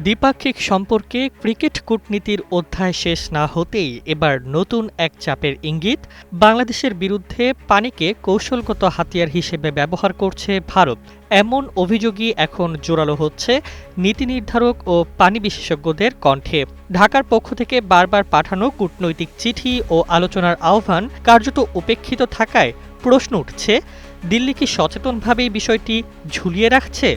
দ্বিপাক্ষিক সম্পর্কে ক্রিকেট কূটনীতির অধ্যায় শেষ না হতেই এবার নতুন এক চাপের ইঙ্গিত। বাংলাদেশের বিরুদ্ধে পানিকে কৌশলগত হাতিয়ার হিসেবে ব্যবহার করছে ভারত। এমন অভিযোগই এখন জোরালো হচ্ছে নীতি নির্ধারক ও পানি বিশেষজ্ঞদের কণ্ঠে। ঢাকার পক্ষ থেকে বারবার পাঠানো কূটনৈতিক চিঠি ও আলোচনার আহ্বান কার্যত উপেক্ষিত থাকায় প্রশ্ন উঠছে, দিল্লি কি সচেতনভাবেই বিষয়টি ঝুলিয়ে রাখছে?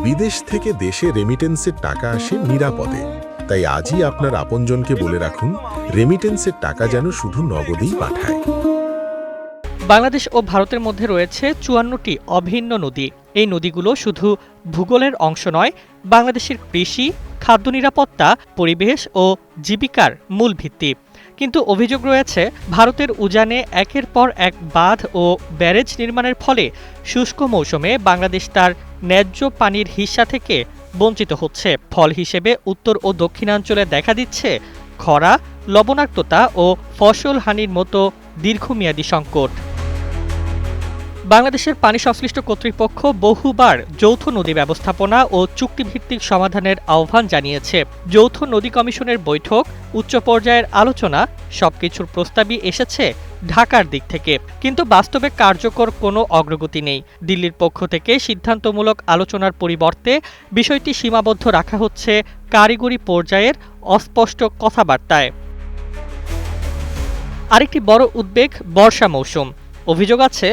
বিদেশ থেকে দেশে রেমিটেন্সের টাকা আসে নিরাপদে, তাই আজই আপনার আপনজনকে বলে রাখুন রেমিটেন্সের টাকা যেন শুধু নগদেই পাঠায়। বাংলাদেশ ও ভারতের মধ্যে রয়েছে ৫৪টি অভিন্ন নদী। এই নদীগুলো শুধু ভূগোলের অংশ নয়, বাংলাদেশের কৃষি, খাদ্য নিরাপত্তা, পরিবেশ ও জীবিকার মূল ভিত্তি। কিন্তু অভিযোগ রয়েছে, ভারতের উজানে একের পর এক বাঁধ ও ব্যারেজ নির্মাণের ফলে শুষ্ক মৌসুমে বাংলাদেশ তার ন্যায্য পানির হিস্সা থেকে বঞ্চিত হচ্ছে। ফল হিসেবে উত্তর ও দক্ষিণাঞ্চলে দেখা দিচ্ছে খরা, লবণাক্ততা ও ফসল হানির মতো দীর্ঘমেয়াদী সংকট। বাংলাদেশের পানি সংশ্লিষ্ট কর্তৃপক্ষ বহুবার যৌথ নদী ব্যবস্থাপনা ও চুক্তিভিত্তিক সমাধানের আহ্বান জানিয়েছে। যৌথ নদী কমিশনের বৈঠক, উচ্চ পর্যায়ের আলোচনা সবকিছুর প্রস্তাবই এসেছে ঢাকার দিক থেকে, কিন্তু বাস্তবে কার্যকর কোনো অগ্রগতি নেই। দিল্লির পক্ষ থেকে সিদ্ধান্তমূলক আলোচনার পরিবর্তে বিষয়টি সীমাবদ্ধ রাখা হচ্ছে কারিগরি পর্যায়ের অস্পষ্ট কথাবার্তায়। আরেকটি বড় উদ্বেগ বর্ষা মৌসুম। অভিযোগ আছে,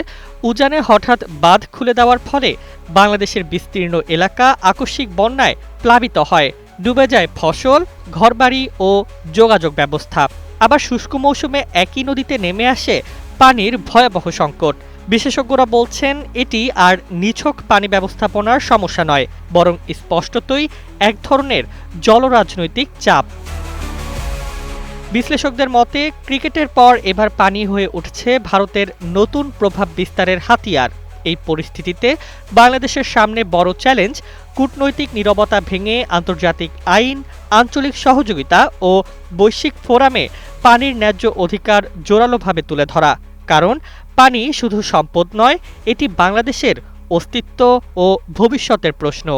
উজানে হঠাৎ বাঁধ খুলে দেওয়ার ফলে বাংলাদেশের বিস্তীর্ণ এলাকা আকস্মিক বন্যায় প্লাবিত হয়, ডুবে যায় ফসল, ঘরবাড়ি ও যোগাযোগ ব্যবস্থা। আবার শুষ্ক মৌসুমে একই নদীতে নেমে আসে পানির ভয়াবহ সংকট। বিশেষজ্ঞরা বলছেন, এটি আর নিছক পানি ব্যবস্থাপনার সমস্যা নয়, বরং স্পষ্টতই এক ধরনের জলরাজনৈতিক চাপ। বিশ্লেষকদের মতে, ক্রিকেটের পর এবার পানি হয়ে উঠছে ভারতের নতুন প্রভাব বিস্তারের হাতিয়ার। এই পরিস্থিতিতে বাংলাদেশের সামনে বড় চ্যালেঞ্জ, কূটনৈতিক নীরবতা ভেঙে আন্তর্জাতিক আইন, আঞ্চলিক সহযোগিতা ও বৈশ্বিক ফোরামে পানির ন্যায্য অধিকার জোরালোভাবে তুলে ধরা। কারণ পানি শুধু সম্পদ নয়, এটি বাংলাদেশের অস্তিত্ব ও ভবিষ্যতের প্রশ্ন।